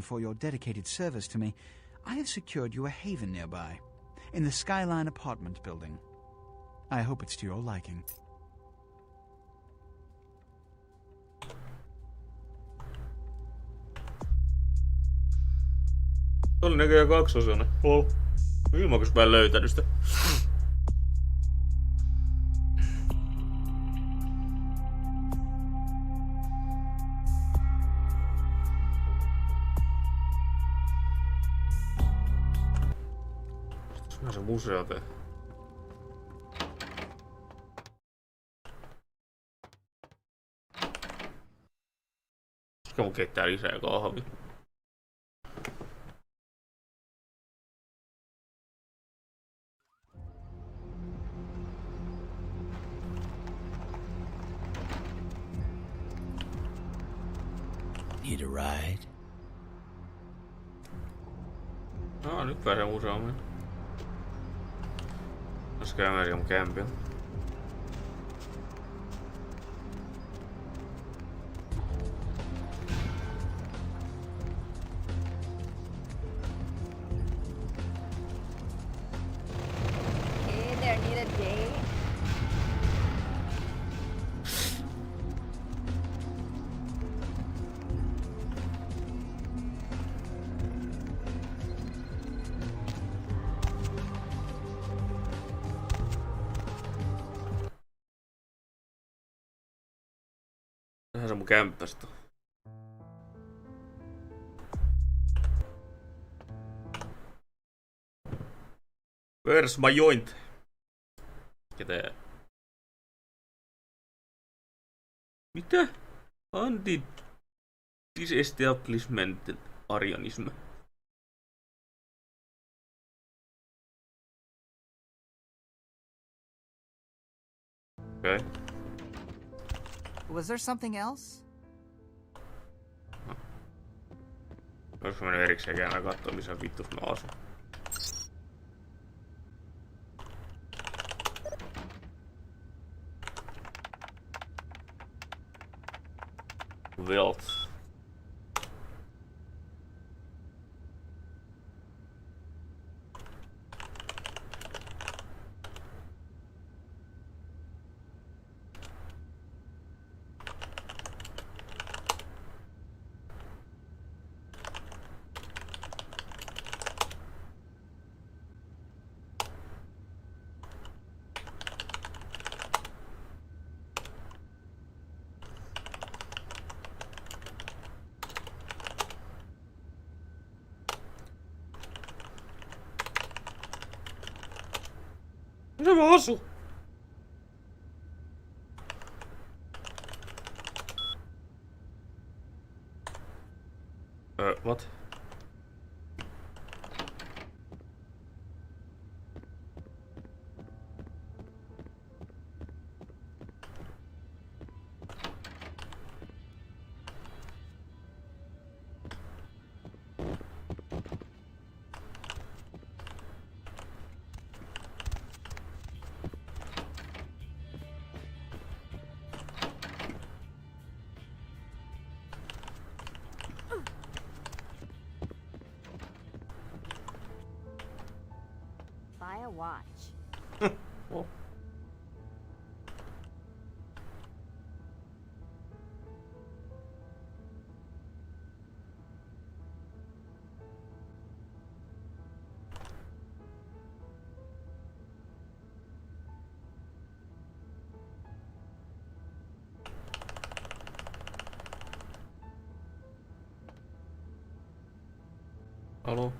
For your dedicated service to me, I have secured you a haven nearby, in the Skyline apartment building. I hope it's to your liking. Oli näköjään kaksosainen. Ilmakuspäin löytänyt sitä. Se museo tee. Koska mun keittää lisää kahvia. Need a ride? No, nyt pääsee museoon. Jos käymään siellä mun kämpillä. Hey there, need a date? Tähän se mun kämppästä. Where's my joint? Ketä? Mitä? Anti-disestablishment arianism. Okay. Was there something else? Olisiko mennyt erikseen käymään kattoo, missä vittus mä asun? Wealth. Missä mä asun? What? Buy a watch. Oh. Hallå?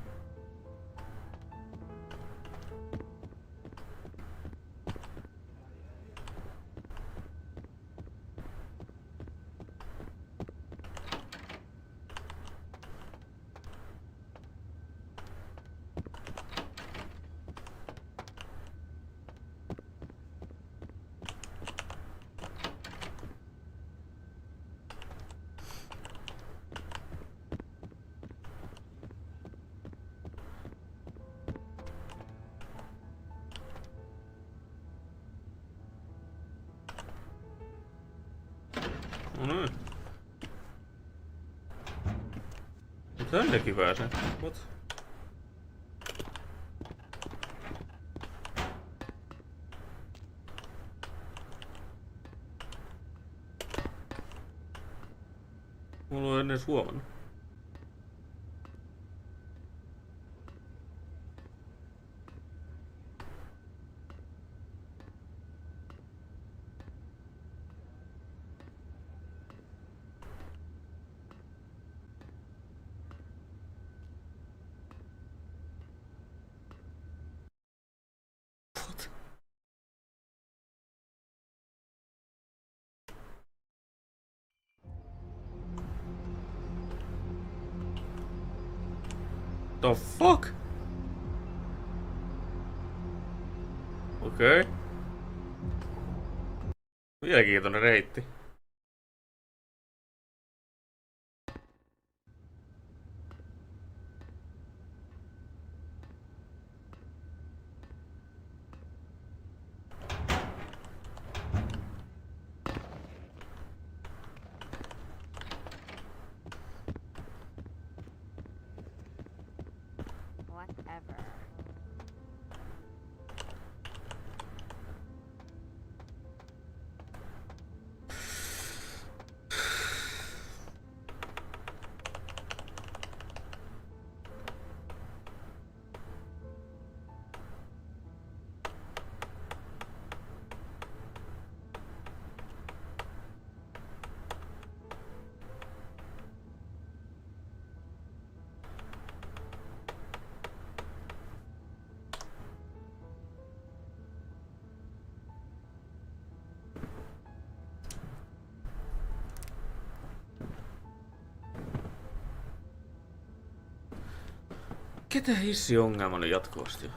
Tännekin pääsen. What? Mulla on ennen huomannut. What? The fuck? Okei. Mielenkiintoinen reitti. Whatever. Ketä hissiongelmani jatkuvasti?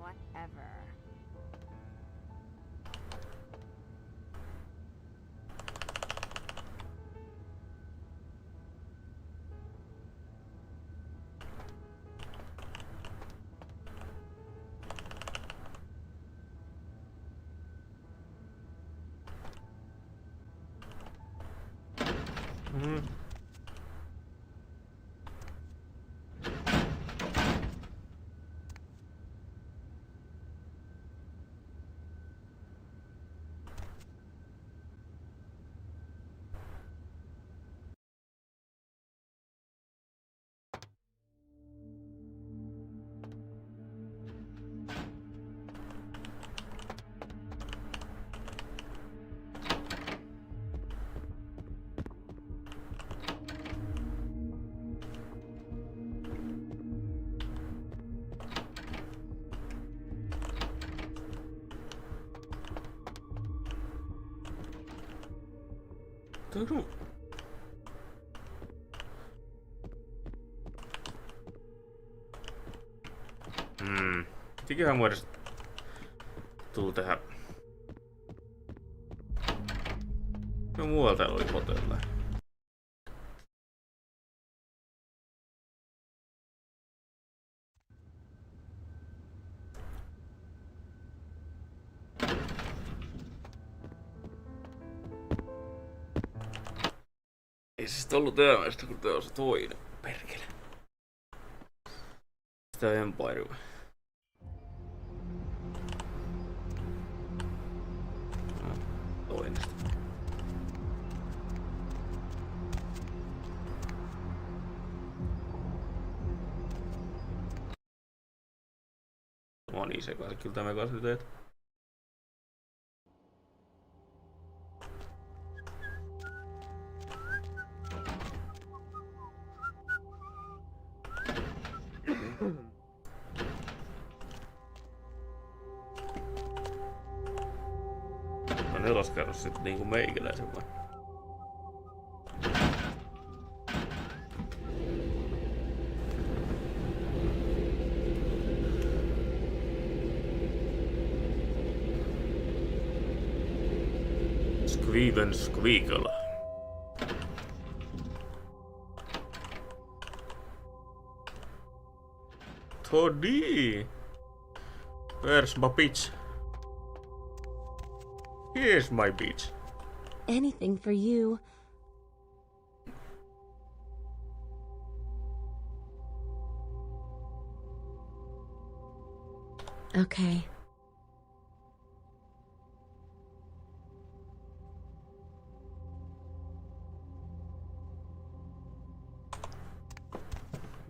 Whatever. Tadu. Mikähän mun edes tuu tähän? No muualta oli hotella. Ei se sit ollu tämmöistä, kun tää on se toinen. Perkele. Sitä Empire. Toinen sitä. Mä oon niin sekaisin, kyllä tämä kanssa teet. No neloskerros sit niinku meikäläisen vai? Squeven Squeakle. Toddy! Where's my bitch? Here's my bitch. Anything for you. Okay.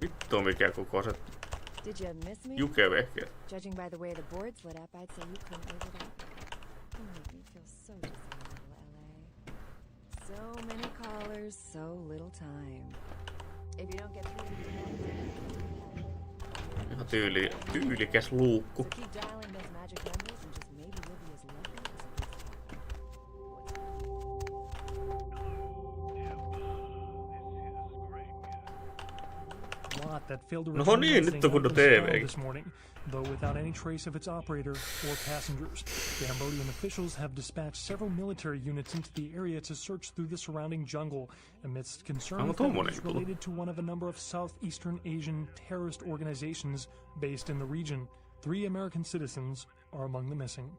Vittu mikä kokoiset Did you miss me? jukevehkeet. Judging by the way the boards lit up, I'd say you couldn't live without me. You make me feel so just in little LA. So many callers, so little time. If you don't get through to me, Ihan tyylikäs luukku. so keep dialing those magic numbers and just maybe you'll be as lucky as Lot that failed to No return niin, Wednesday nyt on kunnon night was TV. found this morning, though without any trace of its operator or passengers. Cambodian officials have dispatched several military units into the area to search through the surrounding jungle amidst concerns that it is related to one of a number of Southeastern Asian terrorist organizations based in the region. 3 American citizens are among the missing.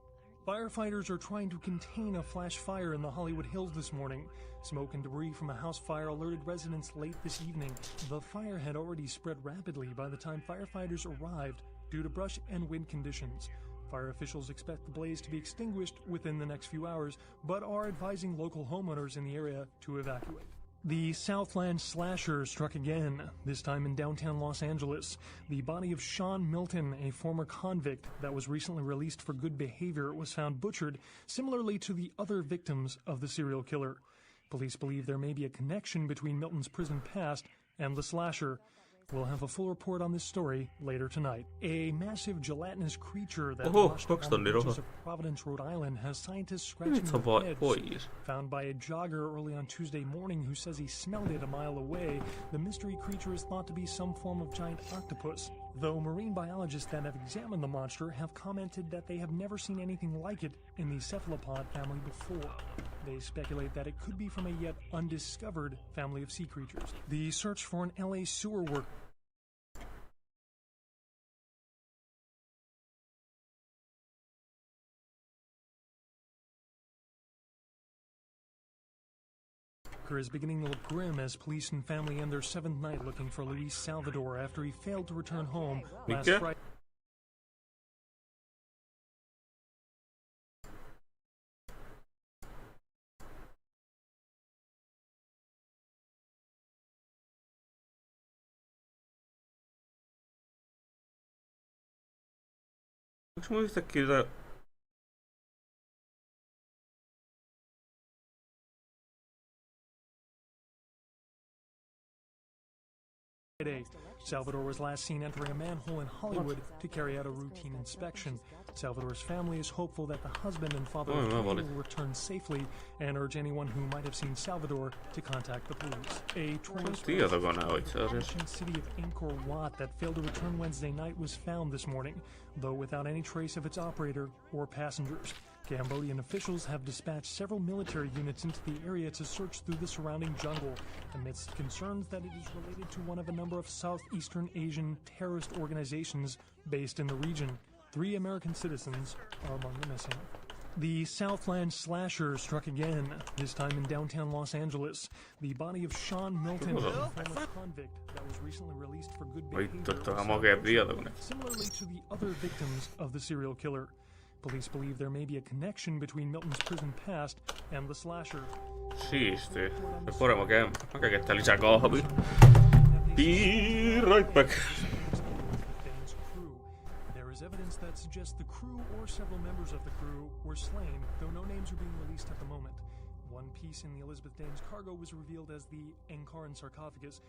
Firefighters are trying to contain a flash fire in the Hollywood Hills this morning. Smoke and debris from a house fire alerted residents late this evening. The fire had already spread rapidly by the time firefighters arrived due to brush and wind conditions. Fire officials expect the blaze to be extinguished within the next few hours, but are advising local homeowners in the area to evacuate. The Southland slasher struck again, this time in downtown Los Angeles. The body of Sean Milton, a former convict that was recently released for good behavior, was found butchered, similarly to the other victims of the serial killer. Police believe there may be a connection between Milton's prison past and the slasher. We'll have a full report on this story later tonight. A massive gelatinous creature that washed up on the beaches of Providence, Rhode Island, has scientists scratching their heads. Found by a jogger early on Tuesday morning who says he smelled it a mile away, the mystery creature is thought to be some form of giant octopus, though marine biologists that have examined the monster have commented that they have never seen anything like it in the cephalopod family before. They speculate that it could be from a yet undiscovered family of sea creatures. The search for an LA sewer worker is beginning to look grim as police and family end their 7th night looking for Luis Salvador after he failed to return home last Friday. Onks mä yhtäkkiä tää... Salvador was last seen entering a manhole in Hollywood to carry out a routine inspection. Salvador's family is hopeful that the husband and father of three will return safely and urge anyone who might have seen Salvador to contact the police. A tourist city of Angkor Wat that failed to return Wednesday night was found this morning, though without any trace of its operator or passengers. Cambodian officials have dispatched several military units into the area to search through the surrounding jungle amidst concerns that it is related to one of a number of Southeastern Asian terrorist organizations based in the region. 3 American citizens are among the missing. The Southland slasher struck again, this time in downtown Los Angeles. The body of Sean Milton, a former convict that was recently released for good behavior, similarly to the other victims of the serial killer. Police believe there may be a connection between Milton's prison past and the slasher. Siistiä. Ja paremmin mä käyn getää lisää kahvia. Be right back. There is evidence that suggests the crew or several members of the crew were slain, though no names are being released at the moment. One piece in the Elizabeth Dane's cargo was revealed as the Ankaran sarcophagus.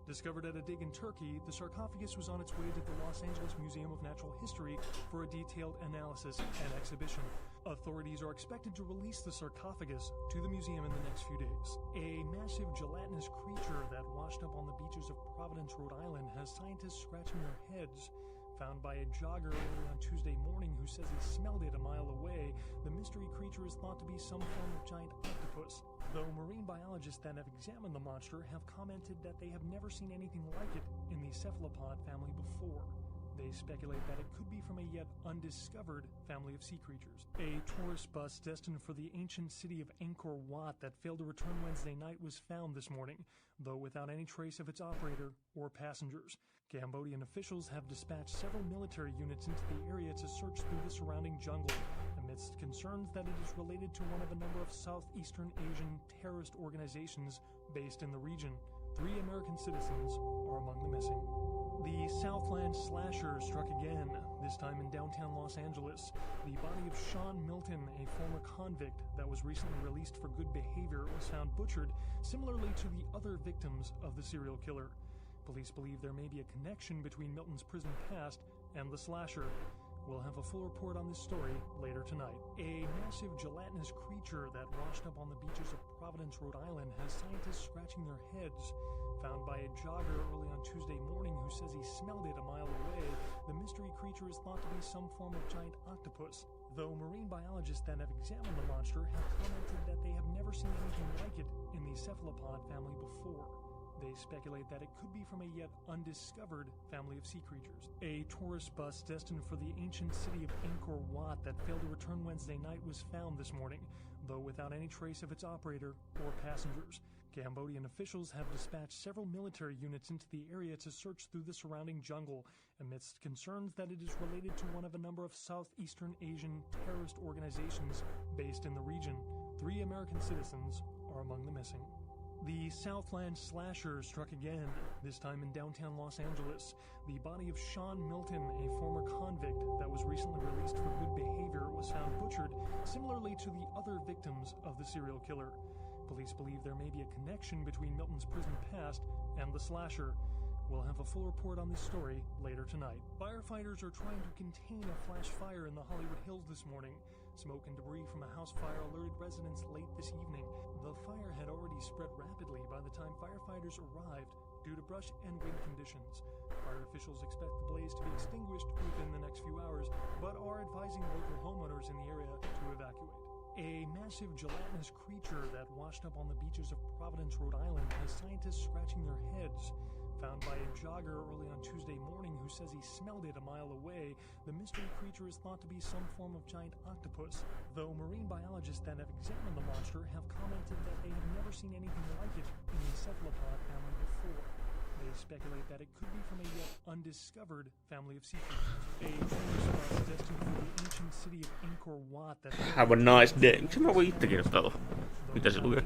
Discovered at a dig in Turkey, the sarcophagus was on its way to the Los Angeles Museum of Natural History for a detailed analysis and exhibition. Authorities are expected to release the sarcophagus to the museum in the next few days. A massive gelatinous creature that washed up on the beaches of Providence, Rhode Island, has scientists scratching their heads. Found by a jogger early on Tuesday morning who says he smelled it a mile away, the mystery creature is thought to be some form of giant octopus, though marine biologists that have examined the monster have commented that they have never seen anything like it in the cephalopod family before. They speculate that it could be from a yet undiscovered family of sea creatures. A tourist bus destined for the ancient city of Angkor Wat that failed to return Wednesday night was found this morning, though without any trace of its operator or passengers. Cambodian officials have dispatched several military units into the area to search through the surrounding jungle, amidst concerns that it is related to one of a number of Southeastern Asian terrorist organizations based in the region. 3 American citizens are among the missing. The Southland slasher struck again, this time in downtown Los Angeles. The body of Sean Milton, a former convict that was recently released for good behavior, was found butchered, similarly to the other victims of the serial killer. Police believe there may be a connection between Milton's prison past and the slasher. We'll have a full report on this story later tonight. A massive gelatinous creature that washed up on the beaches of Providence, Rhode Island, has scientists scratching their heads. Found by a jogger early on Tuesday morning who says he smelled it a mile away, the mystery creature is thought to be some form of giant octopus, though marine biologists that have examined the monster have commented that they have never seen anything like it in the cephalopod family before. They speculate that it could be from a yet undiscovered family of sea creatures. A tourist bus destined for the ancient city of Angkor Wat that failed to return Wednesday night was found this morning, though without any trace of its operator or passengers. Cambodian officials have dispatched several military units into the area to search through the surrounding jungle, amidst concerns that it is related to one of a number of Southeastern Asian terrorist organizations based in the region. 3 American citizens are among the missing. The Southland slasher struck again, this time in downtown Los Angeles. The body of Sean Milton, a former convict that was recently released for good behavior, was found butchered, similarly to the other victims of the serial killer. Police believe there may be a connection between Milton's prison past and the slasher. We'll have a full report on this story later tonight. Firefighters are trying to contain a flash fire in the Hollywood Hills this morning. Smoke and debris from a house fire alerted residents late this evening. The fire had already spread rapidly by the time firefighters arrived due to brush and wind conditions. Fire officials expect the blaze to be extinguished within the next few hours, but are advising local homeowners in the area to evacuate. A massive gelatinous creature that washed up on the beaches of Providence, Rhode Island, has scientists scratching their heads. Found by a jogger early on Tuesday morning who says he smelled it a mile away, the mystery creature is thought to be some form of giant octopus, though marine biologists that have examined the monster have commented that they have never seen anything like it in the cephalopod family before. They speculate that it could be from a yet undiscovered family of sea creatures. A tourist bus destined for the ancient city of Angkor Wat that Have a nice day. Miksi mä voin itse kirjoittaa? Mitä se lukee?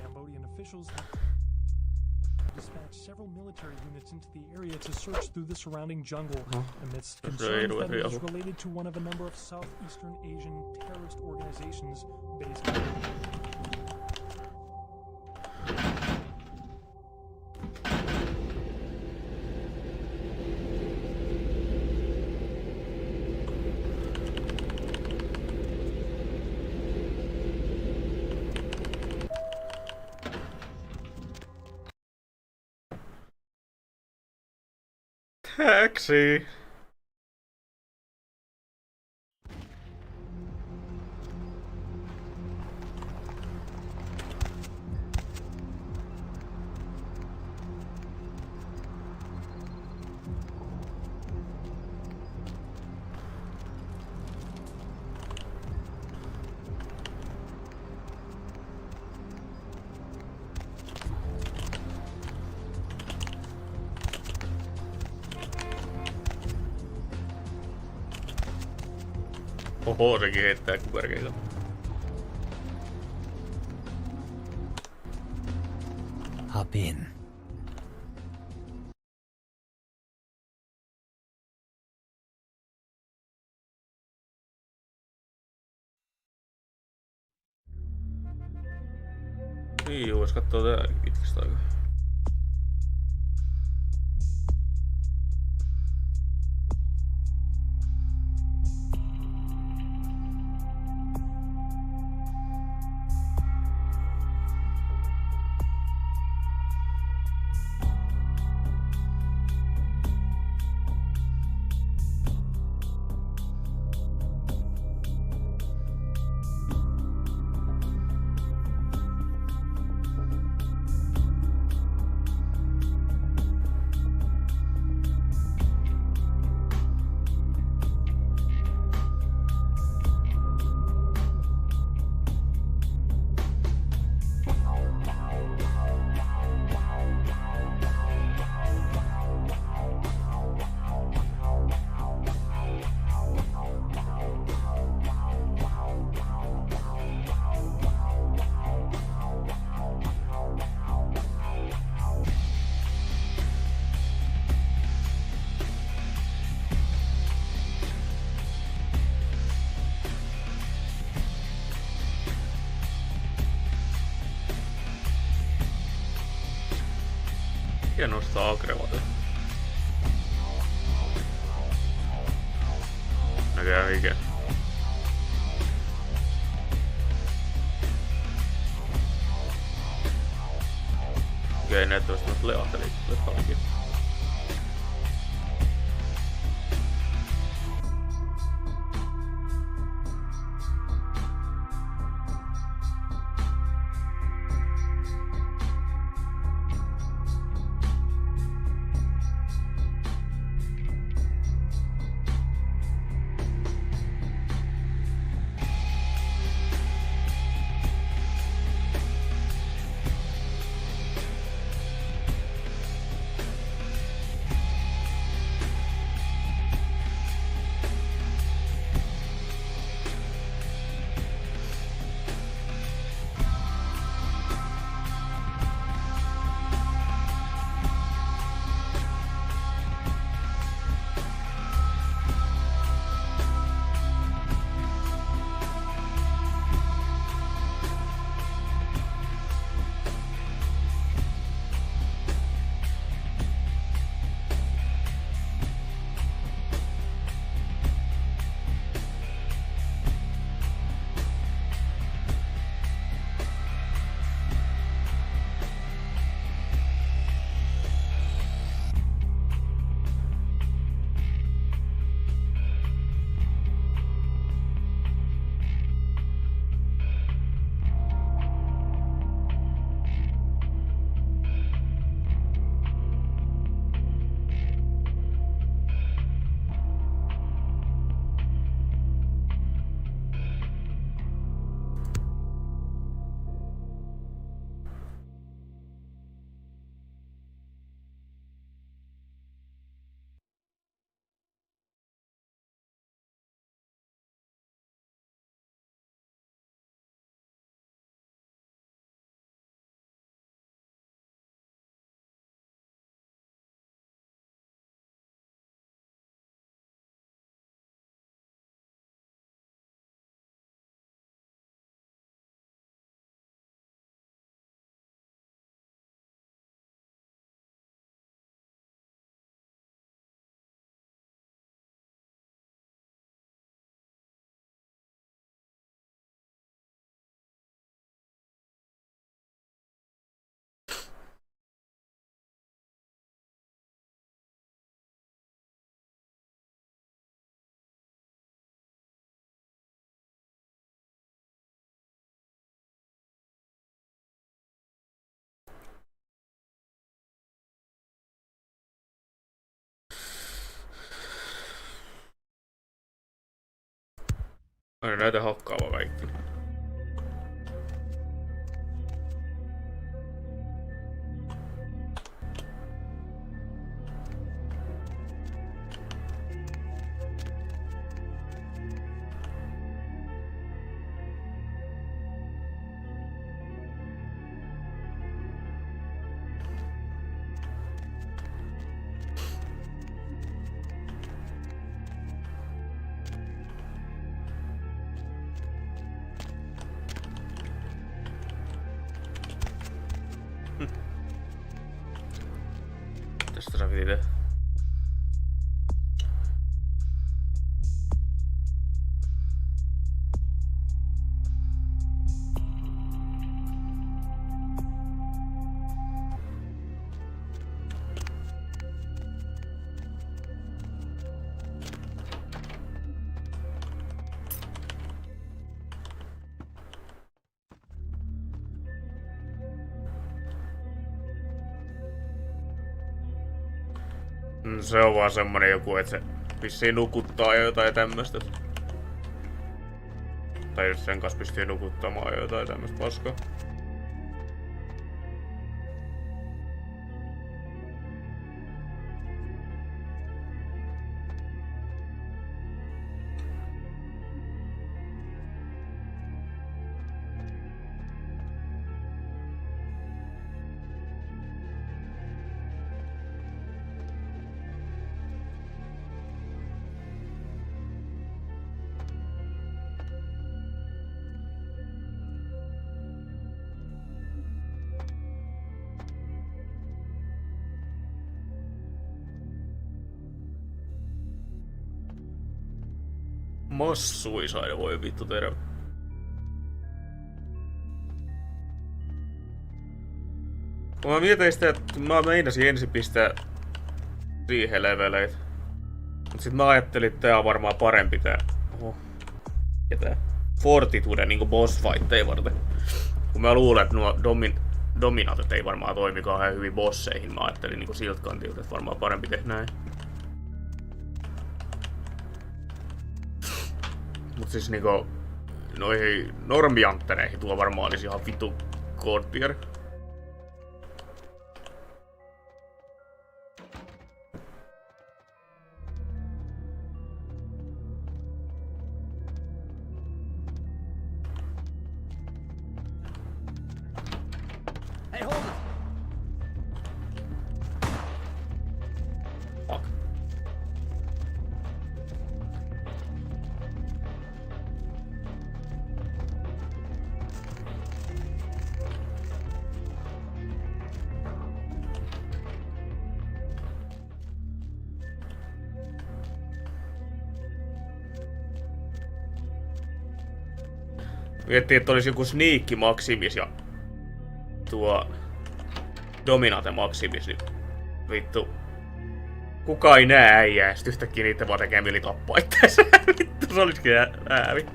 Cambodian officials have dispatched several military units into the area to search through the surrounding jungle, amidst concerns that it is related to one of a number of Southeastern Asian terrorist organizations based in Taxi. Oho, sekin heittää kuperkeita. Hop in. Niin, vois kattoo tääkin pitkästä aikaa. Ja nostaa agrevoita. Näköjään mikä. Okei, näyttävästi noista leahtelit paljon. Aina näytä hakkaava kaikki. Tästä sä piti tehdä. Se on vaan semmonen joku, että se vissiin nukuttaa jotain tämmöstä. Tai jos sen kanssa pystyy nukuttamaan jotain tämmöstä paskaa. Massuisaida, voi vittu terve. Mä mietin sitä, että mä meinasin ensin pistää siihen leveleitä. Mut sit mä ajattelin, että tää on varmaan parempi tää. Oho. Ja tää Fortitude niinku boss fightteja varten. Kun mä luulen, että nuo dominatet ei varmaan toimi kauhean hyvin bosseihin. Mä ajattelin niinku siltä kantilta, että varmaan parempi tehdä näin. Mut siis niinku noihin normianttereihin tuo varmaan olisi ihan vitu god tier. Miettii, että olisi joku Sneak Maximis ja tuo Dominate Maximis, niin vittu. Kuka ei näe äijää, ja sit yhtäkkiä niitä vaan tekee mieli tappaa itteensä. Vittu, se olisikin äävi.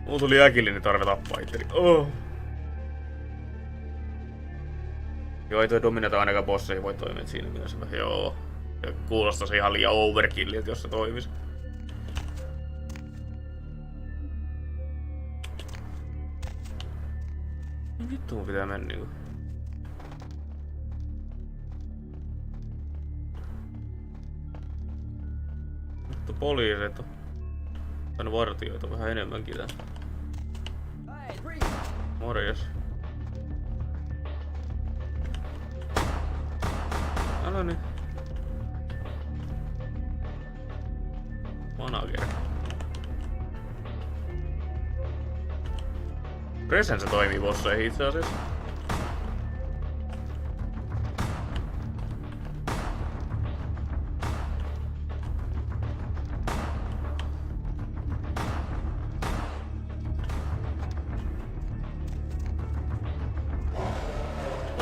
Mulla tuli äkillinen tarve tappaa itteni. Oh. Joo, ei toi Dominata ainakaan bosseihin voi toimia siinä mielessä. Joo. Ja kuulostaisi ihan liian overkilliltä, jos se toimisi. Vittu mun pitää mennä niinku. Vittu poliisit on. Tän vartijoita vähän enemmänkin tän. Morjes. Älä niin. Manager. Presence toimii bosseihin itse asiassa.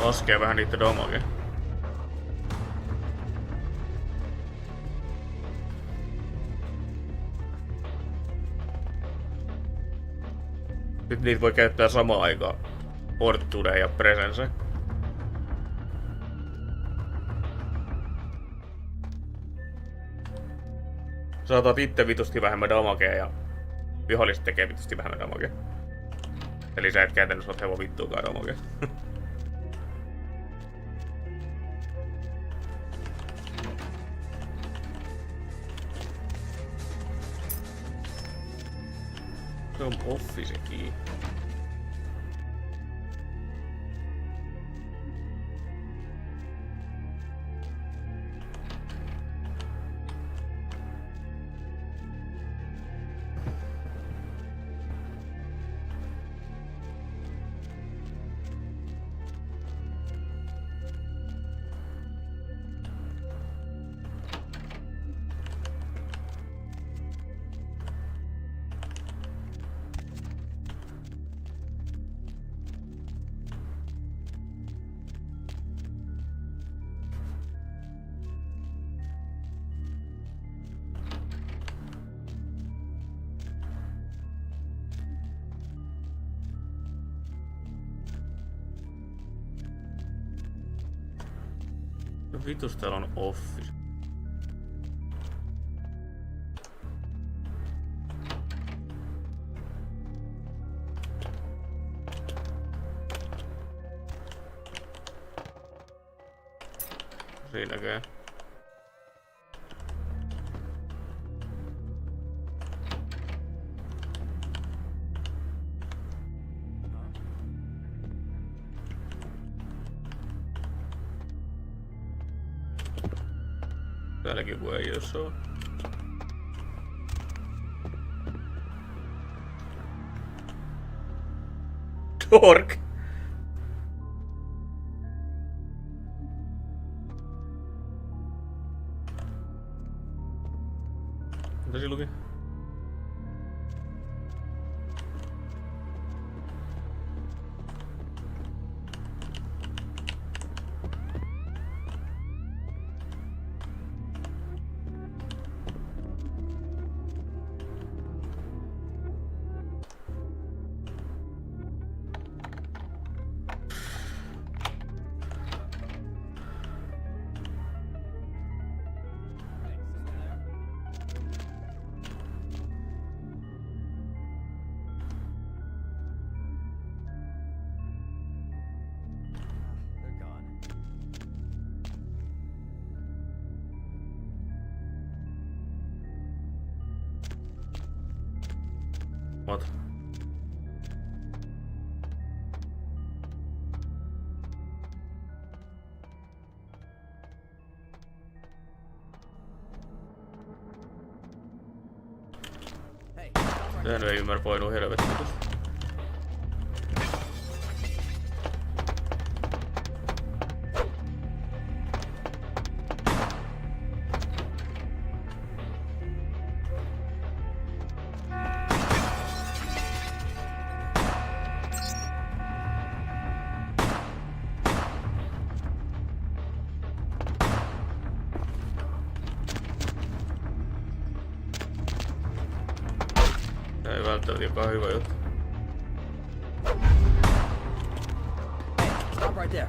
Laskee vähän niitä damagea. Nyt niitä voi käyttää samaan aikaan. Fortitude ja Presence. Saatat itse vitusti vähemmän damagea ja viholliset tekee vitusti vähemmän damagea. Eli sä et käytännössä oot hevon vittuukaan damagea. Se on officekin. Vitus täällä on office. Siinäkään. Täälläkin kun ei jos on. Ork. Mitä siinä luki? What? Tää nyt ei ymmärrä poinua helvetti. Tää ei välttämättä jokaan hyvä juttu. Stop right there.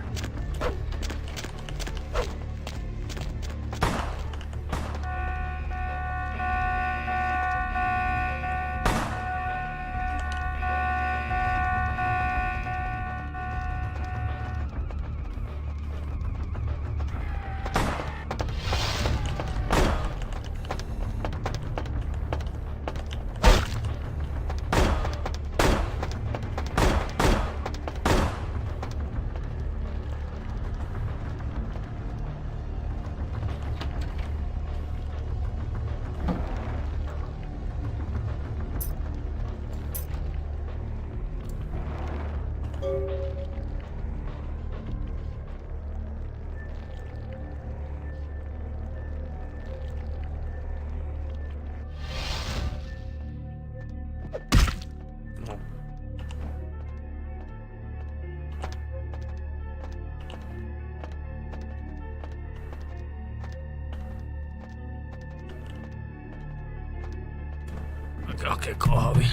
Hakee kahvi.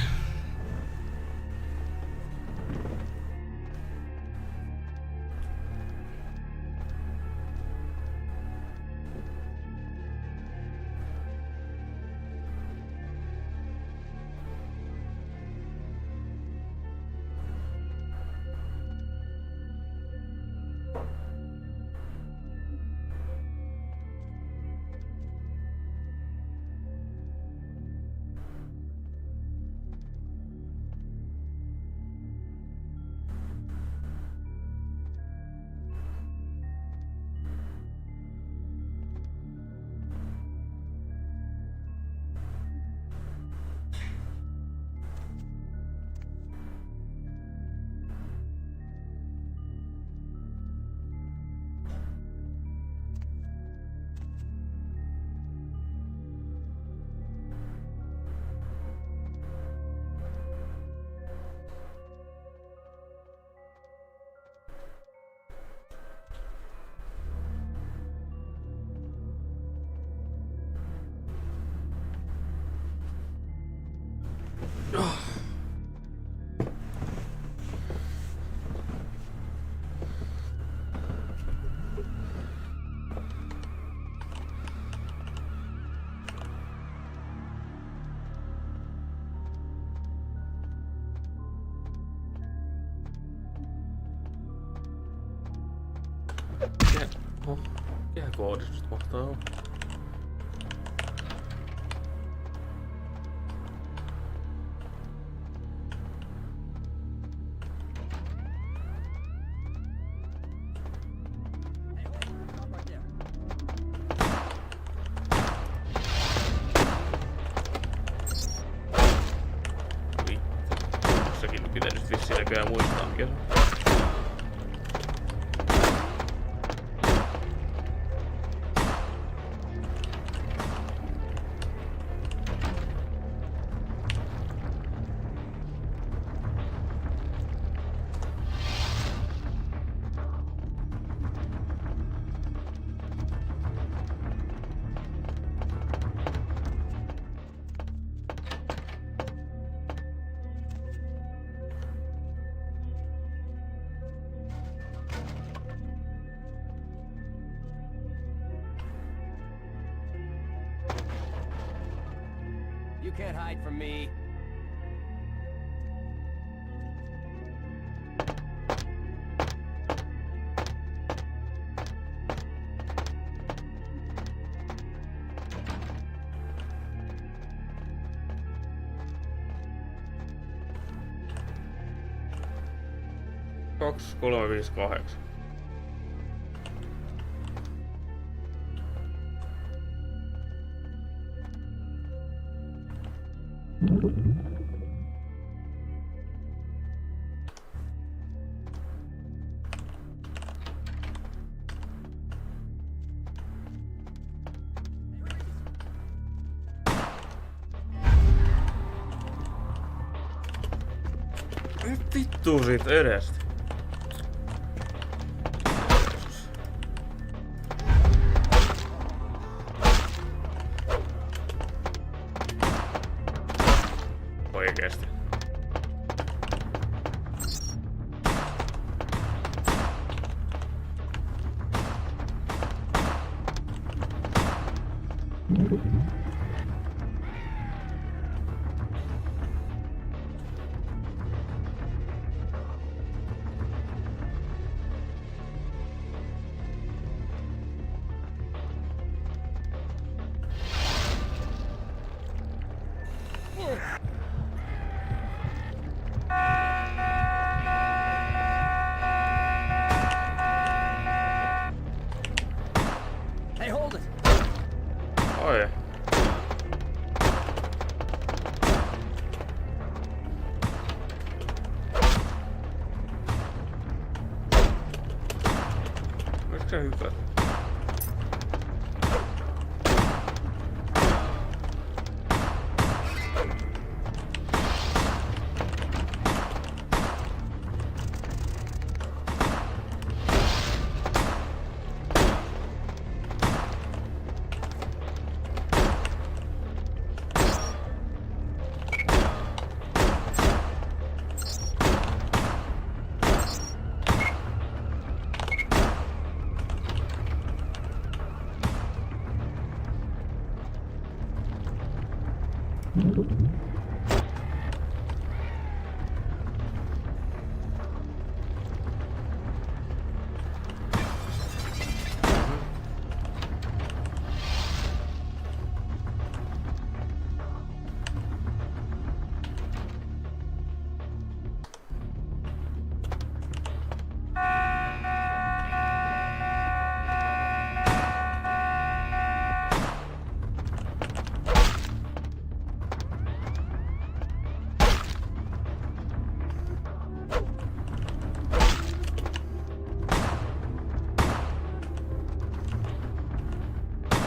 Kehäkohdistus mahtaa olla. Sekin pitänyt vissiin vielä muistaa mikä se on. You can't hide from me. Kaksi, 3, 5, 8. Nyt vittuu siitä edestä. Oikeesti. Hey, hold it! Oi. Olisiko se hyvä?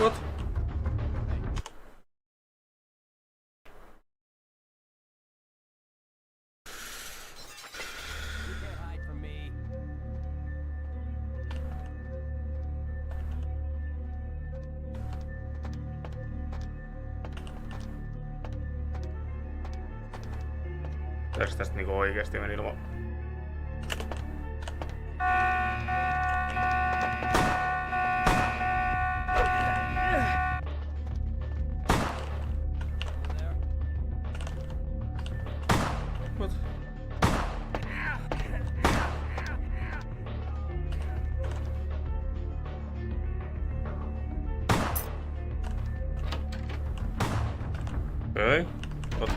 What? You can't hide from me. Tästä niinku oikeesti meni ilman. What? Okay. What?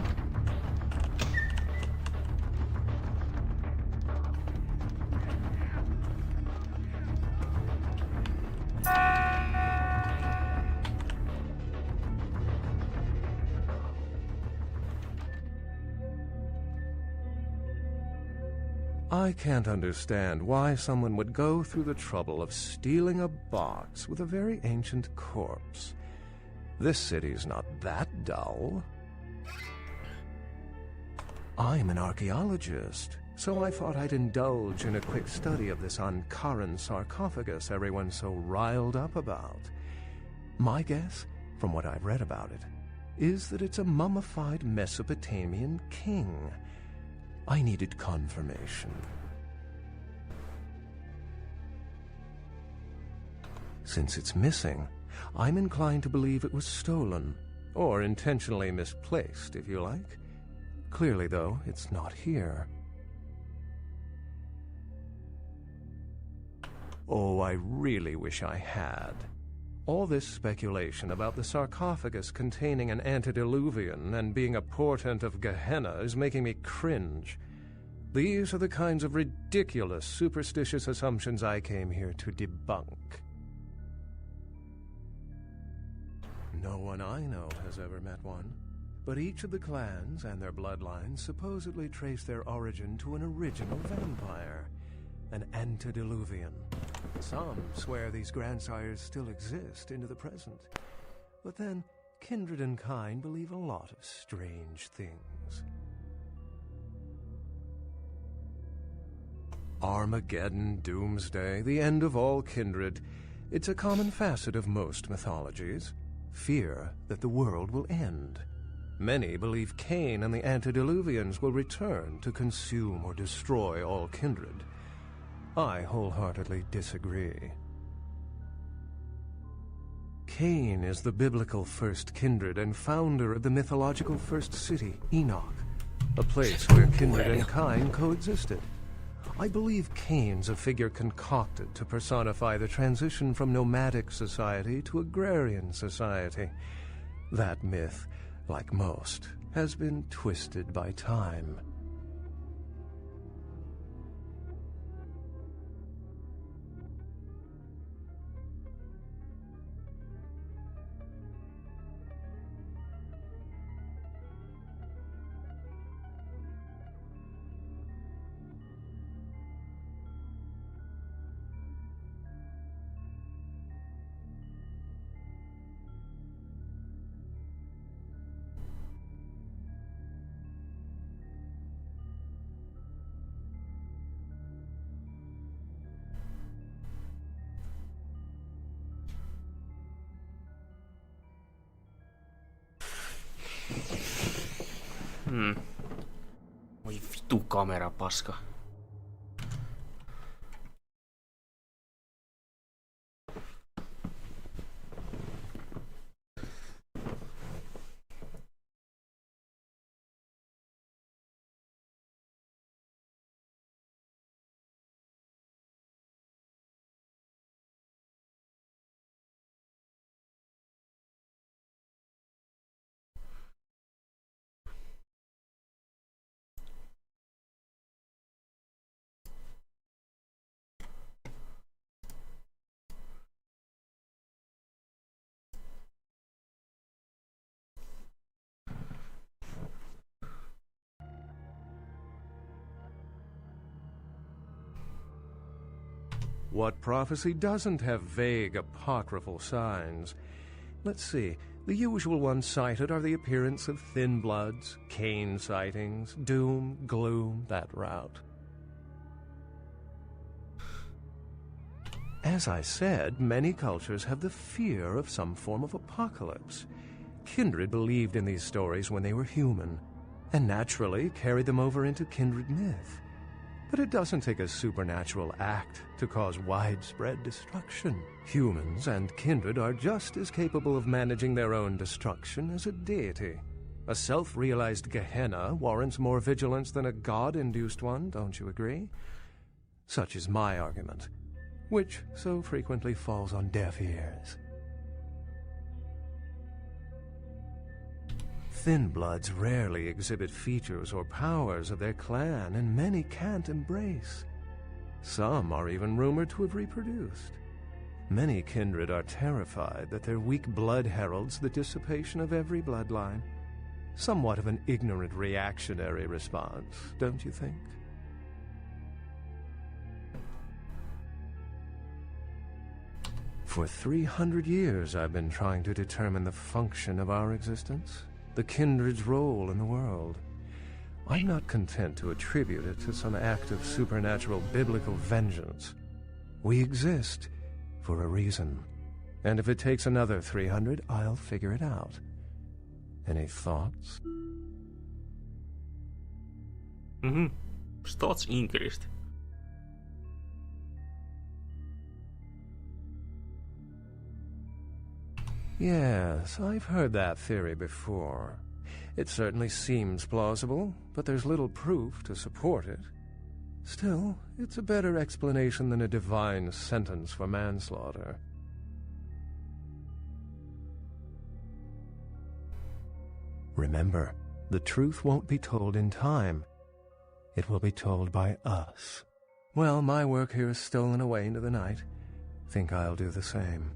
I can't understand why someone would go through the trouble of stealing a box with a very ancient corpse. This city's not that dull. I'm an archaeologist, so I thought I'd indulge in a quick study of this Ankaran sarcophagus everyone's so riled up about. My guess, from what I've read about it, is that it's a mummified Mesopotamian king. I needed confirmation. Since it's missing, I'm inclined to believe it was stolen, or intentionally misplaced, if you like. Clearly, though, it's not here. Oh, I really wish I had. All this speculation about the sarcophagus containing an antediluvian and being a portent of Gehenna is making me cringe. These are the kinds of ridiculous, superstitious assumptions I came here to debunk. No one I know has ever met one, but each of the clans and their bloodlines supposedly trace their origin to an original vampire, an antediluvian. Some swear these grandsires still exist into the present, but then kindred and kind believe a lot of strange things. Armageddon, doomsday, the end of all kindred. It's a common facet of most mythologies. Fear that the world will end. Many believe Cain and the antediluvians will return to consume or destroy all kindred. I wholeheartedly disagree. Cain is the biblical first kindred and founder of the mythological first city, Enoch, a place where kindred and kind coexisted. I believe Cain's a figure concocted to personify the transition from nomadic society to agrarian society. That myth, like most, has been twisted by time. Oi vitu kamera paska. What prophecy doesn't have vague apocryphal signs? Let's see. The usual ones cited are the appearance of thin bloods, Cain sightings, doom, gloom, that route. As I said, many cultures have the fear of some form of apocalypse. Kindred believed in these stories when they were human, and naturally carried them over into kindred myth. But it doesn't take a supernatural act to cause widespread destruction. Humans and kindred are just as capable of managing their own destruction as a deity. A self-realized Gehenna warrants more vigilance than a god-induced one, don't you agree? Such is my argument, which so frequently falls on deaf ears. Thin bloods rarely exhibit features or powers of their clan, and many can't embrace. Some are even rumored to have reproduced. Many kindred are terrified that their weak blood heralds the dissipation of every bloodline. Somewhat of an ignorant reactionary response, don't you think? For 300 years I've been trying to determine the function of our existence, the kindred's role in the world. I'm not content to attribute it to some act of supernatural biblical vengeance. We exist for a reason. And if it takes another 300, I'll figure it out. Any thoughts? Thoughts increased. Yes, I've heard that theory before. It certainly seems plausible, but there's little proof to support it. Still, it's a better explanation than a divine sentence for manslaughter. Remember, the truth won't be told in time. It will be told by us. Well, my work here is stolen away into the night. Think I'll do the same.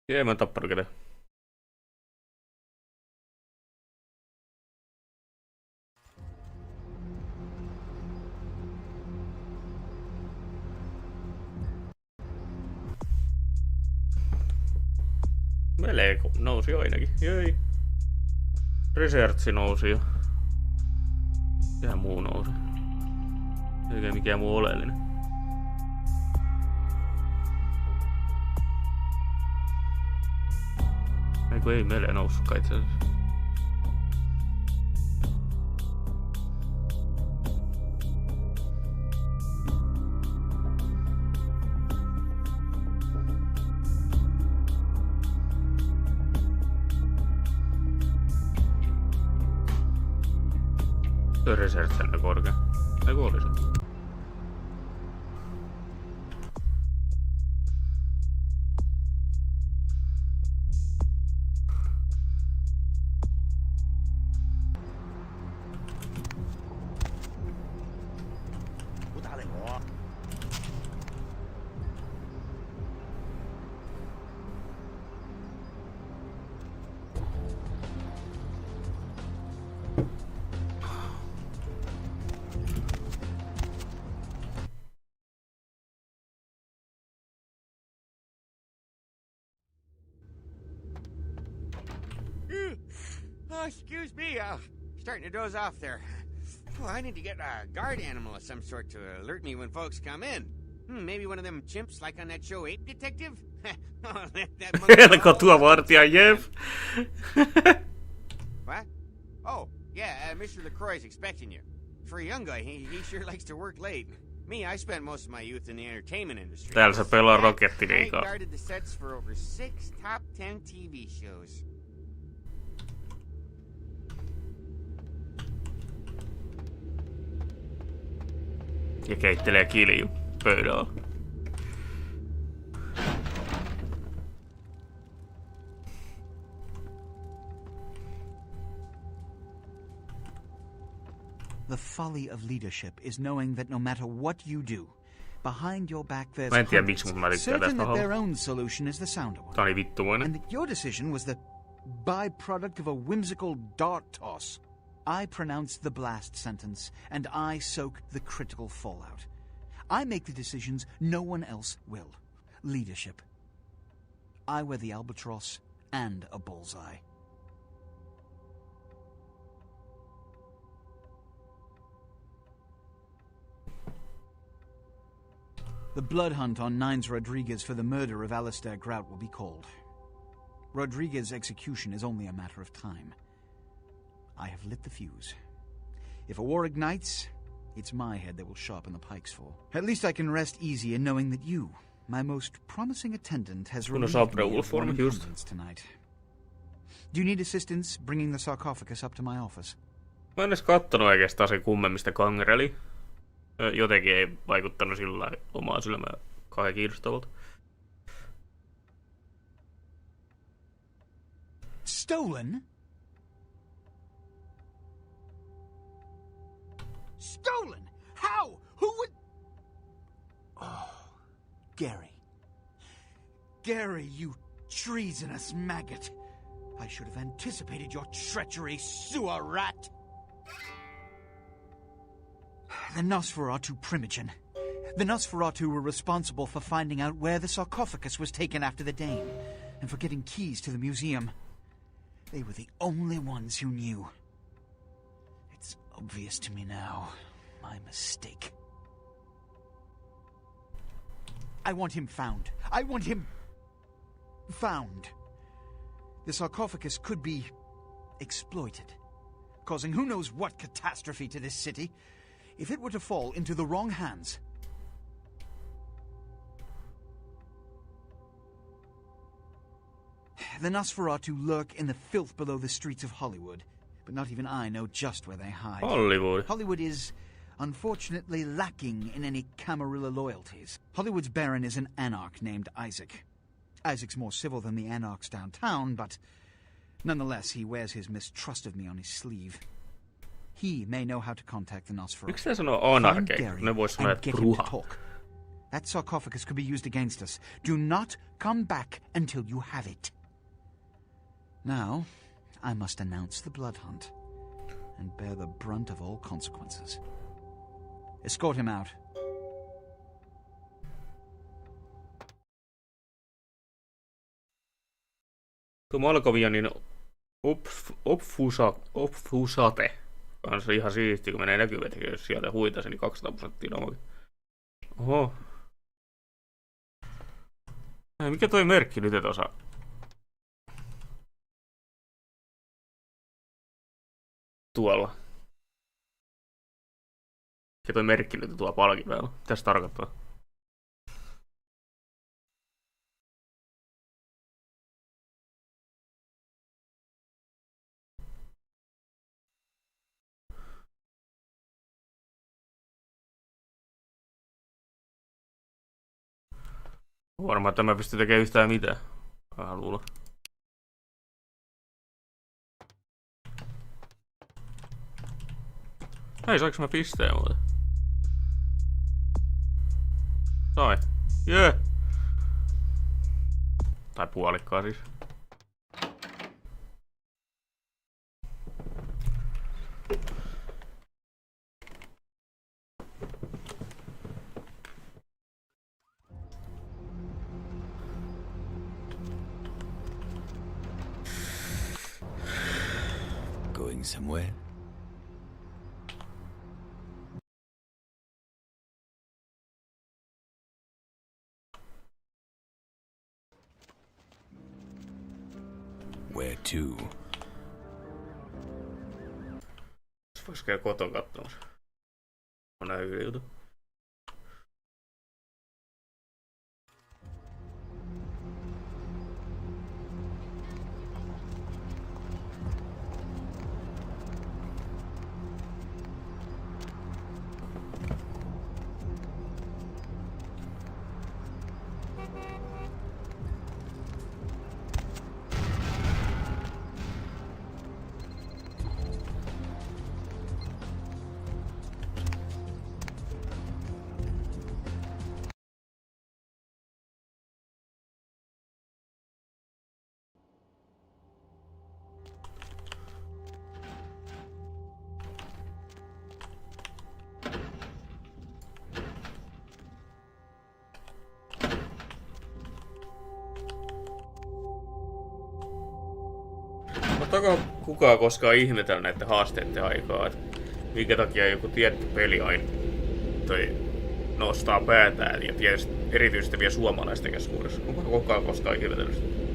Jee, mä oon tappanut ketään. Meleko nousi ainakin. Jei. Researchi nousi jo. Mikähän muu nousi? Eikä mikään muu oleellinen. Eiku ei meille noussutkaan itse asiassa. Tuo research on korkea. Eiku oli se. Oh, excuse me, starting to doze off there. Oh, I need to get a guard animal of some sort to alert me when folks come in. Maybe one of them chimps like on that show Ape Detective? Oh, that Pelko tuo vartija, jep. What? Oh, yeah, Mr. LaCroix's expecting you. For a young guy, he sure likes to work late. Me, I spent most of my youth in the entertainment industry. Täällä se pelaa I Rocket-liigaa. guarded the sets for over 6 top 10 TV shows. Ja keittelee kilju pöydällä. The folly of leadership is knowing that no matter what you do, behind your back there's Mä en tiedä hundreds, miksi, mutta mä tykkään certain tästä that their hahmosta. own solution is the sounder one. Tää oli vittumainen. And that your decision was the byproduct of a whimsical dart toss. I pronounce the blast sentence, and I soak the critical fallout. I make the decisions no one else will. Leadership. I wear the albatross and a bullseye. The blood hunt on Nines Rodriguez for the murder of Alistair Grout will be called. Rodriguez's execution is only a matter of time. I have lit the fuse. If a war ignites, it's my head they will sharpen the pikes for. At least I can rest easy in knowing that you, my most promising attendant, has relieved me of one encumbrance tonight. Do you need assistance bringing the sarcophagus up to my office? Mä en edes kattonut oikeastaan sen kummemmista kangreli. Jotenkin ei vaikuttanut sillä omaa silmää kauhean kiinnostavalta. Stolen? Stolen? How? Who would... Oh, Gary. Gary, you treasonous maggot. I should have anticipated your treachery, sewer rat. The Nosferatu Primogen. The Nosferatu were responsible for finding out where the sarcophagus was taken after the Dane, and for getting keys to the museum. They were the only ones who knew. It's obvious to me now. My mistake. I want him found. I want him... found. The sarcophagus could be... exploited, causing who knows what catastrophe to this city. If it were to fall into the wrong hands... The Nosferatu lurk in the filth below the streets of Hollywood, but not even I know just where they hide. Hollywood. Hollywood is, unfortunately, lacking in any Camarilla loyalties. Hollywood's baron is an anarch named Isaac. Isaac's more civil than the anarchs downtown, but nonetheless, he wears his mistrust of me on his sleeve. He may know how to contact the Nosferatu. Miksi se sanoo anarkeja? Ne vois sanoa, että bruha. That sarcophagus could be used against us. Do not come back until you have it. Now, I must announce the blood hunt and bear the brunt of all consequences. Escort him out. Tuo Malkovianin Opfusate on se ihan siisti, kun menee näkyvätkin, jos sieltä huitaisi, niin 200% nomakin. Oho. Mikä toi merkki nyt et osaa? Tuolla. Mikä toi merkki nyt tuolla palkimella? Mitä se tarkoittaa? Varmaan tämä pystyy tekemään yhtään mitään. Vähän luulen. Hei, saanko mä pisteen muuten? Sai. Jee! Tai puolikkaa siis. Going somewhere? Where to? Vois käydä koton katsomassa. On näin hyvä juttu. Ottaako kukaan koskaan ihmetellä näiden haasteiden aikaa, että minkä takia joku tietty peli aina nostaa päätään ja tietysti erityisesti vielä suomalaisten keskuudessa. Onko kukaan koskaan ihmetellyt sitä?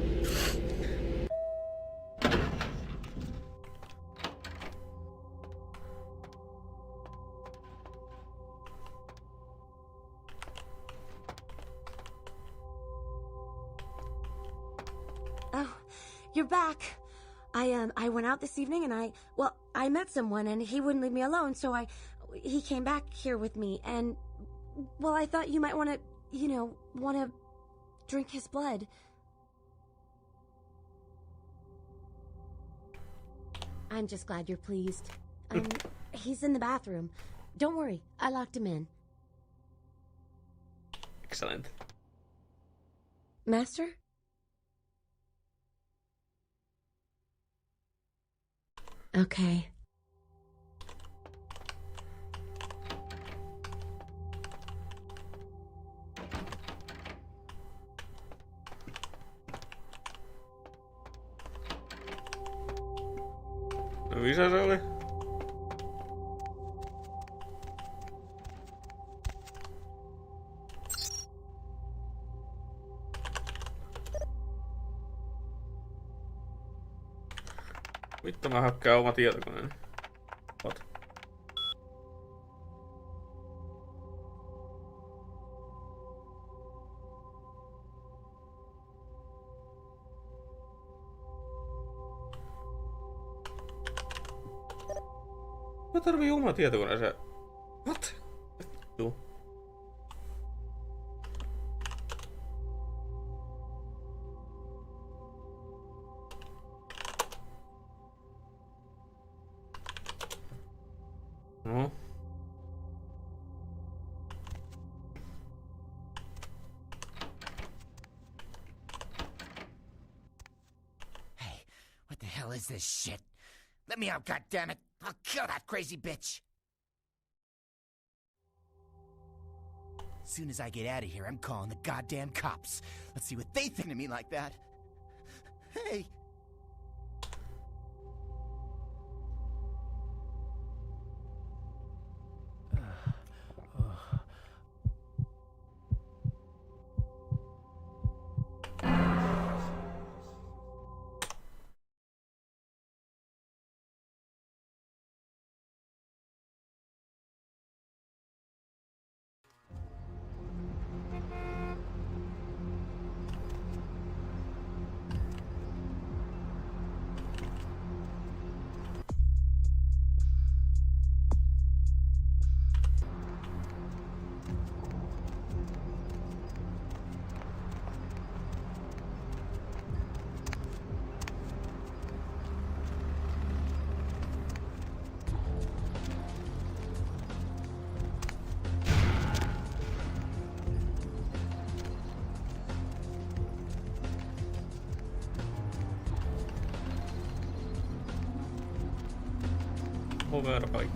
Oh, you're back. I went out this evening and I met someone and he wouldn't leave me alone, so he came back here with me and, well, I thought you might want to drink his blood. I'm just glad you're pleased. He's in the bathroom. Don't worry, I locked him in. Excellent. Master? Okay. No missä se oli? Vittu mä hakkään oma tietokoneeni. Ot. Mä tarvii oma tietokoneeseen. What? Vittu. No. Hey, what the hell is this shit? Let me out, goddammit! I'll kill that crazy bitch! Soon as I get out of here, I'm calling the goddamn cops. Let's see what they think of me like that. Hey! Overbite.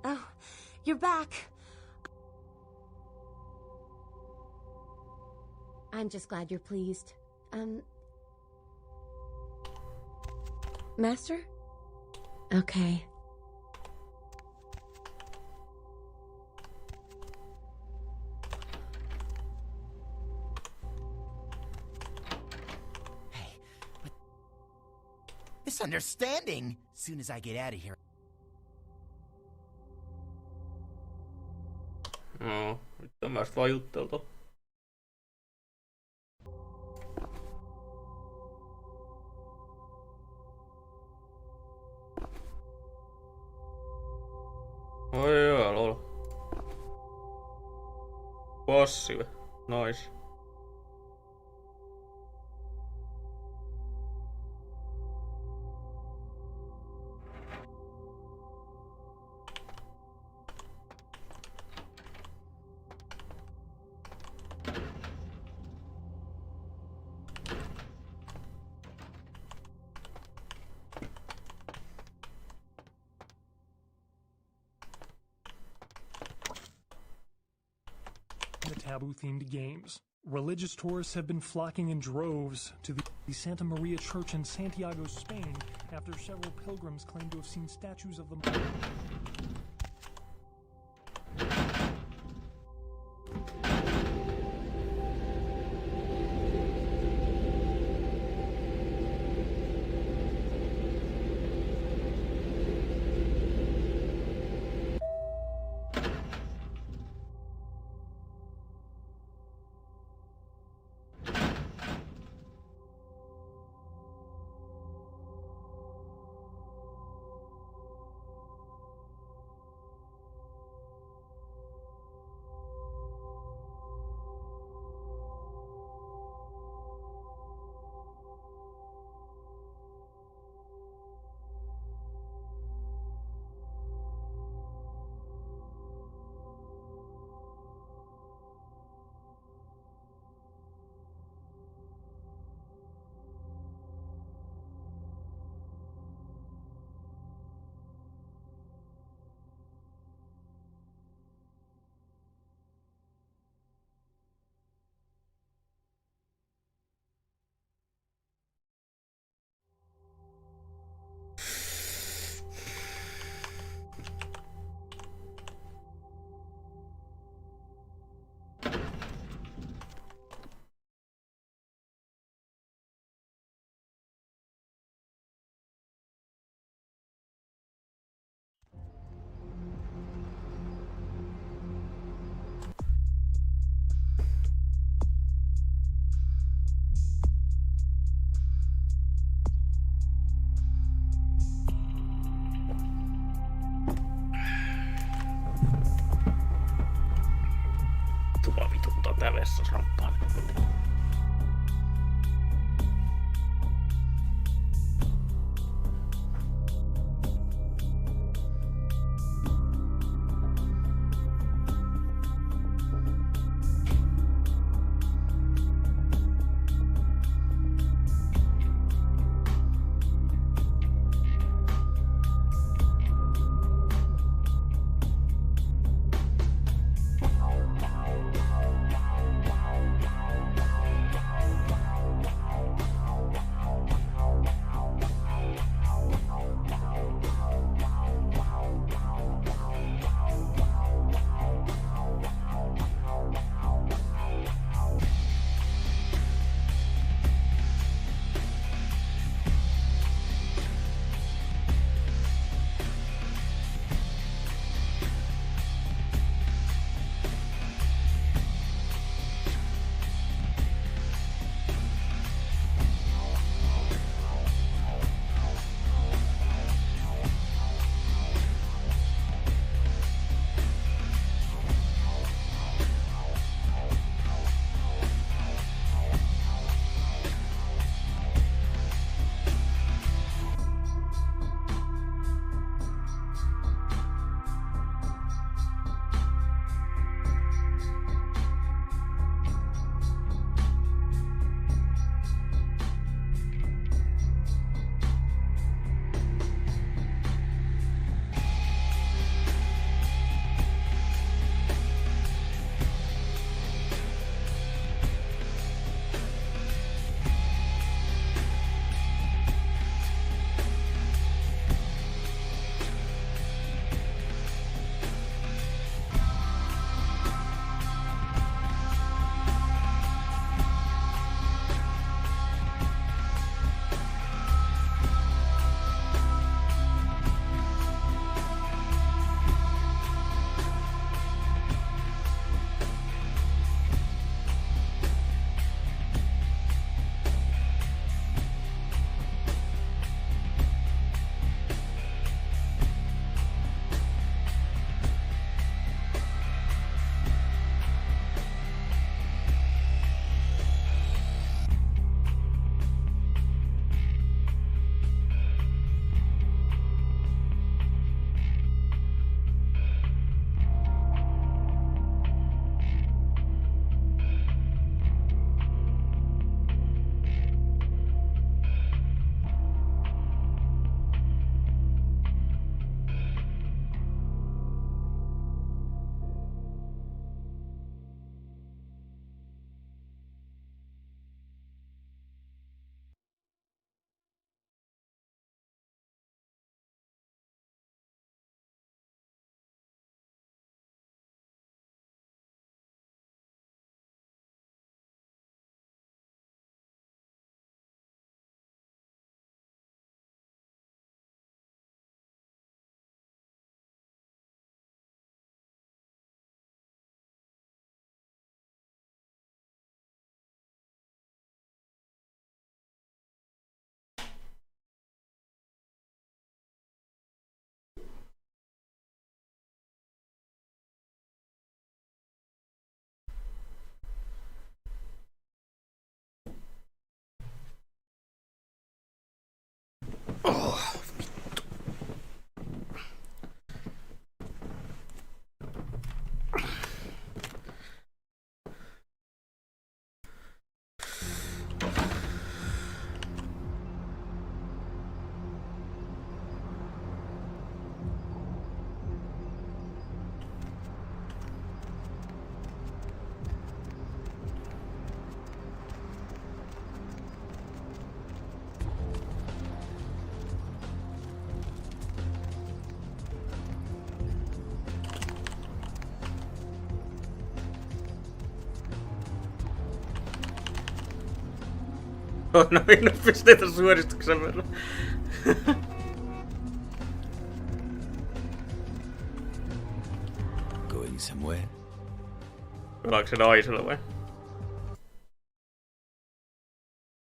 Oh, you're back. I'm just glad you're pleased. Master? Okay. Hey, what? Misunderstanding! Soon as I get out of here. No, nyt on mä sit vaan jutteltu. Oi joo, lol. Passive. Nice. Taboo-themed games. Religious tourists have been flocking in droves to the Santa Maria Church in Santiago, Spain, after several pilgrims claim to have seen statues of the... vessasromppaan. No minä pisteitä suoristuksen verran. Going somewhere? Pelaatko se naisella vai?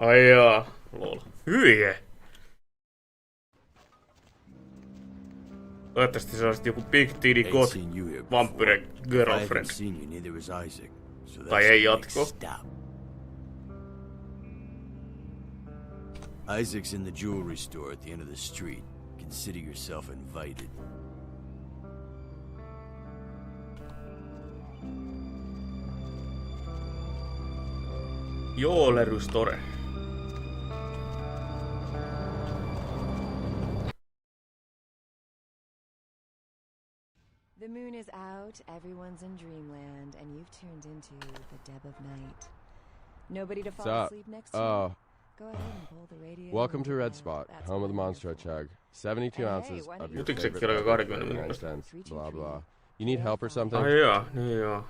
Ai jaa, lol. Hyi! Toivottavasti se olisi joku Big Titty God Vampire Girlfriend. Seen you, neither was Isaac. So Tai that's ei the jatku. next stop. Isaac's in the jewelry store at the end of the street. Consider yourself invited. Jewelry store. The moon is out, everyone's in dreamland, and you've turned into the Deb of Night. Nobody to fall asleep next to you? Go ahead and pull the radio. Welcome to and Red get Spot, out. That's home of the what I'm monster here for. chug. 72 Hey, ounces why of don't your you- Nyt favorite kello beverage, 20 99 minuutista. cents, 323. blah blah. You need help or something? Ai jaa, niin joo.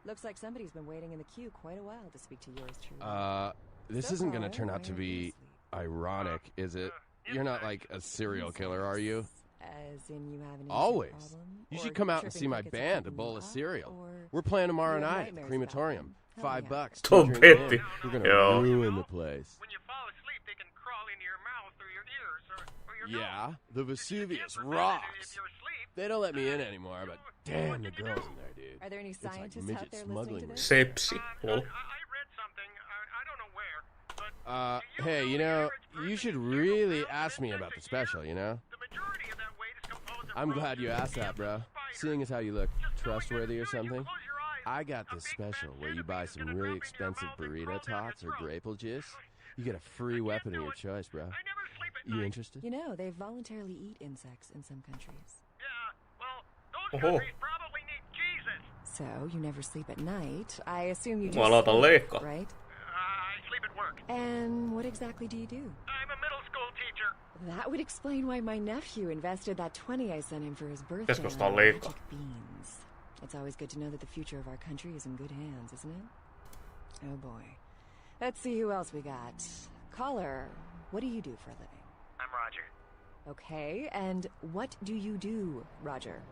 Looks like somebody's been waiting in the queue quite a while to speak to yours truly. This So isn't gonna caller, turn why out to are you be ironic, is it? You're not like a serial killer, are you? As in you have an Always. problem, You or should come out and tripping see my crickets are band, a keeping bowl you of up, cereal. or We're playing tomorrow you have night at the nightmares crematorium. about them. $5. Tom two drinks Petty. in. We're gonna Joo. ruin the place. When you fall asleep, they can crawl into your mouth or your ears or your Yeah, nose. the Vesuvius If rocks. you're asleep, They don't let me in anymore, but damn, the girls in there, dude. Are there any It's like scientists out midget there listening smuggling to ring. this? Sepsi. Lol. I read something. I don't know where, but Hey, you know, you should really ask me about the special, you know? the majority of that weight is composed of I'm glad you asked that, bro. Seeing as how you look trustworthy or something, I got this special where you buy some really expensive burrito tots or grapple juice. You get a free weapon of your choice, bro. I never sleep at You night. interested? You know, they voluntarily eat insects in some countries. Yeah, well, those Oho. countries probably need Jesus. So, you never sleep at night. I assume you Mä just aloitan sleep, leikkaa. right? I sleep at work. And what exactly do you do? I'm a middle school teacher. That would explain why my nephew invested that 20 I sent him for his birthday Pitäisikö ostaa on leikkaa? magic beans. It's always good to know that the future of our country is in good hands, isn't it? Oh boy. Let's see who else we got. Caller, what do you do for a living? I'm Roger. Okay, and what do you do, Roger?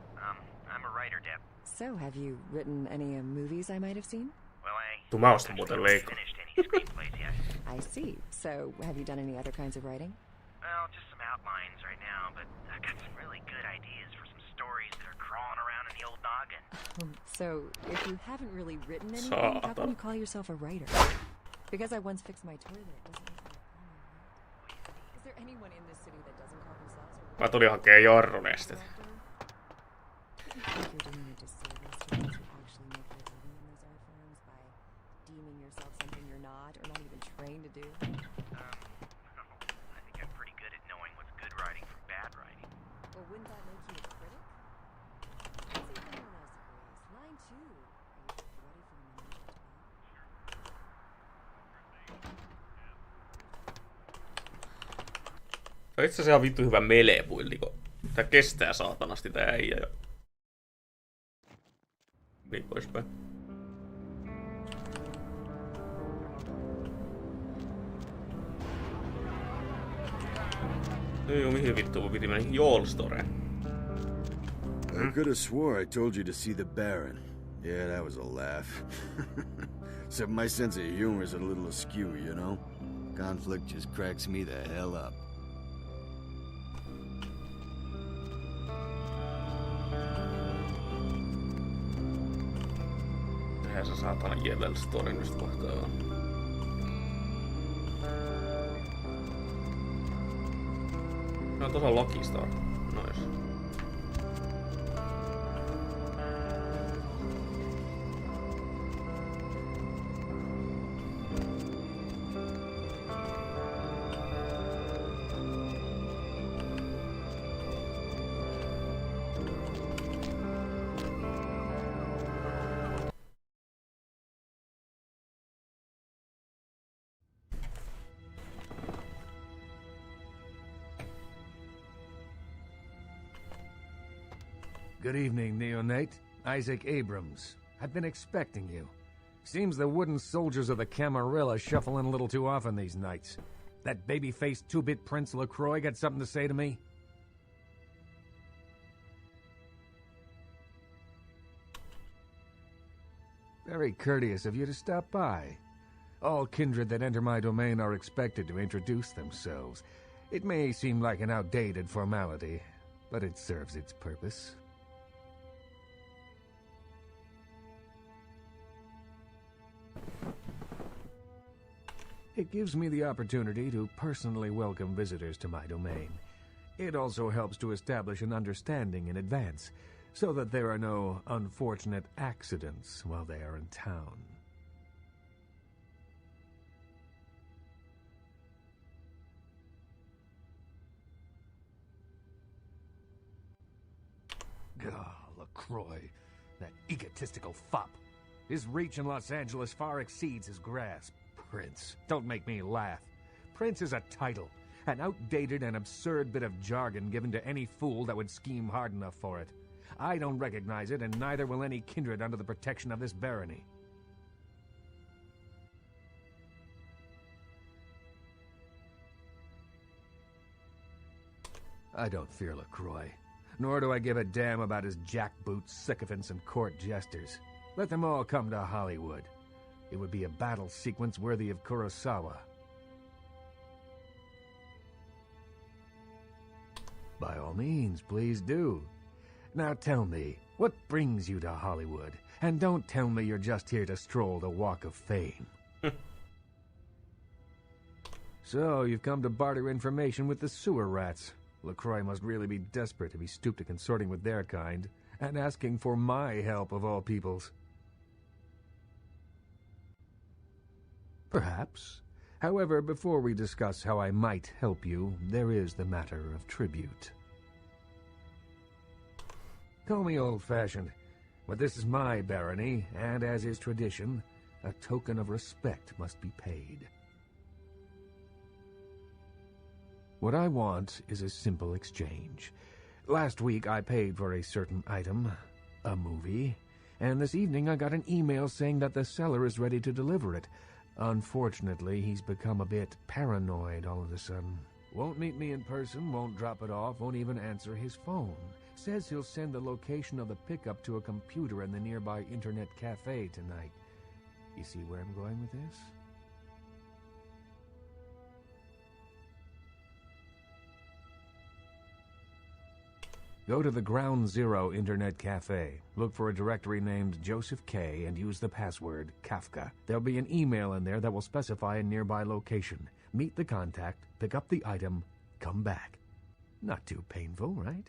I'm a writer, Deb. So, have you written any movies I might have seen? Well, I Tuu mä ostan muuten haven't leikkaa. finished any screenplays yet. I see. So, have you done any other kinds of writing? Well, just some outlines right now, but I've got some really good ideas for some stories that are crawling around in the old noggin. So, if you haven't really written anything, how can you call yourself a writer? Because I once fixed my toilet doesn't mean I'm a plumber, right? Is there anyone in this city that doesn't call themselves a writer? Mä tulin hakee jarrunestet. You think you're doing a disservice to those who actually make their living in those art forms by deeming yourself something you're not or not even trained to do? I think I'm pretty good at knowing what's good writing from bad writing. Well, wouldn't that make you a critic? Let's see if anyone else agrees. Line 2. Are you ready for the menage a trois? Tää on itse asiassa ihan vittu hyvä melee-buildi, kun tää kestää saatanasti tää äijä jo. Niin poispäin. Joo, mihin vittuun mun piti mennä Joulstoreen? I could have swore I told you to see the Baron. Yeah, that was a laugh. Except my sense of humor is a little askew, you know? Conflict just cracks me the hell up. Tehdään se saatana Jevel-storin just kohtaa on. No tuossa on Lucky Star. Nois. Good evening, Neonate. Isaac Abrams. I've been expecting you. Seems the wooden soldiers of the Camarilla shuffle in a little too often these nights. That baby-faced two-bit Prince LaCroix got something to say to me? Very courteous of you to stop by. All kindred that enter my domain are expected to introduce themselves. It may seem like an outdated formality, but it serves its purpose. It gives me the opportunity to personally welcome visitors to my domain. It also helps to establish an understanding in advance, so that there are no unfortunate accidents while they are in town. LaCroix, that egotistical fop. His reach in Los Angeles far exceeds his grasp. Prince, don't make me laugh. Prince is a title, an outdated and absurd bit of jargon given to any fool that would scheme hard enough for it. I don't recognize it, and neither will any kindred under the protection of this barony. I don't fear LaCroix, nor do I give a damn about his jackboots, sycophants, and court jesters. Let them all come to Hollywood. It would be a battle sequence worthy of Kurosawa. By all means, please do. Now tell me, what brings you to Hollywood? And don't tell me you're just here to stroll the Walk of Fame. So, you've come to barter information with the sewer rats. LaCroix must really be desperate if he stooped to consorting with their kind, and asking for my help of all peoples. Perhaps. However, before we discuss how I might help you, there is the matter of tribute. Call me old-fashioned, but this is my barony, and as is tradition, a token of respect must be paid. What I want is a simple exchange. Last week I paid for a certain item, a movie, and this evening I got an email saying that the seller is ready to deliver it. Unfortunately, he's become a bit paranoid all of a sudden. Won't meet me in person, won't drop it off, won't even answer his phone. Says he'll send the location of the pickup to a computer in the nearby internet cafe tonight. You see where I'm going with this? Go to the Ground Zero Internet Cafe, look for a directory named Joseph K, and use the password Kafka. There'll be an email in there that will specify a nearby location. Meet the contact, pick up the item, come back. Not too painful, right?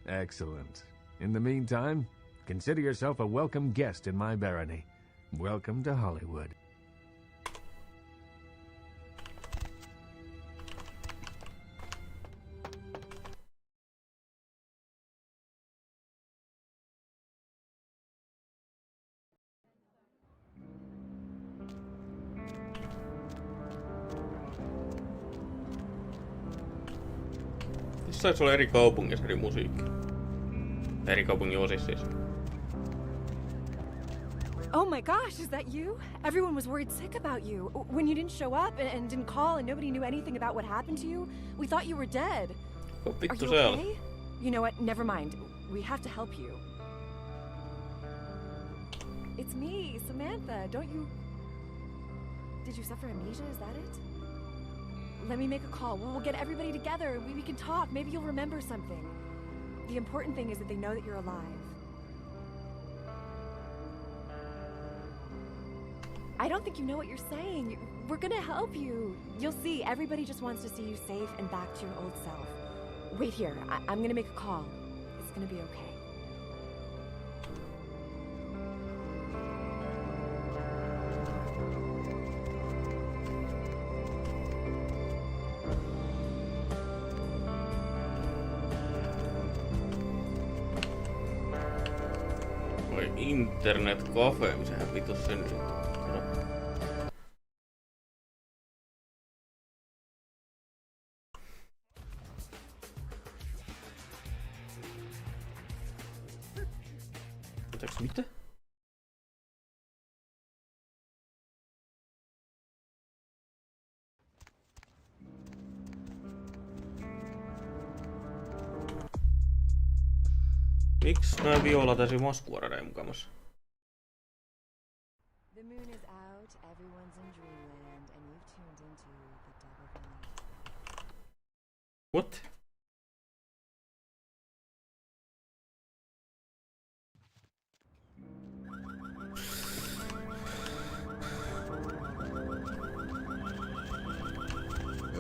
Excellent. In the meantime, consider yourself a welcome guest in my barony. Welcome to Hollywood. Saisi olla eri kaupungissa eri musiikki. Eri kaupungin osissa siis. Oh my gosh, is that you? Everyone was worried sick about you. When you didn't show up and didn't call and nobody knew anything about what happened to you, we thought you were dead. Are you okay? You know what? Never mind. We have to help you. It's me, Samantha. Don't you... Did you suffer amnesia? Is that it? Let me make a call. We'll get everybody together. We can talk. Maybe you'll remember something. The important thing is that they know that you're alive. I don't think you know what you're saying. We're gonna help you. You'll see. Everybody just wants to see you safe and back to your old self. Wait here. I'm gonna make a call. It's gonna be okay. Internet cafe, misähän vitus sen nyt on? Otaks mitä? Miksi nää viola täysin maskuaradeja mukamassa? The moon is out, everyone's in dreamland, and you've tuned into the double blind. What?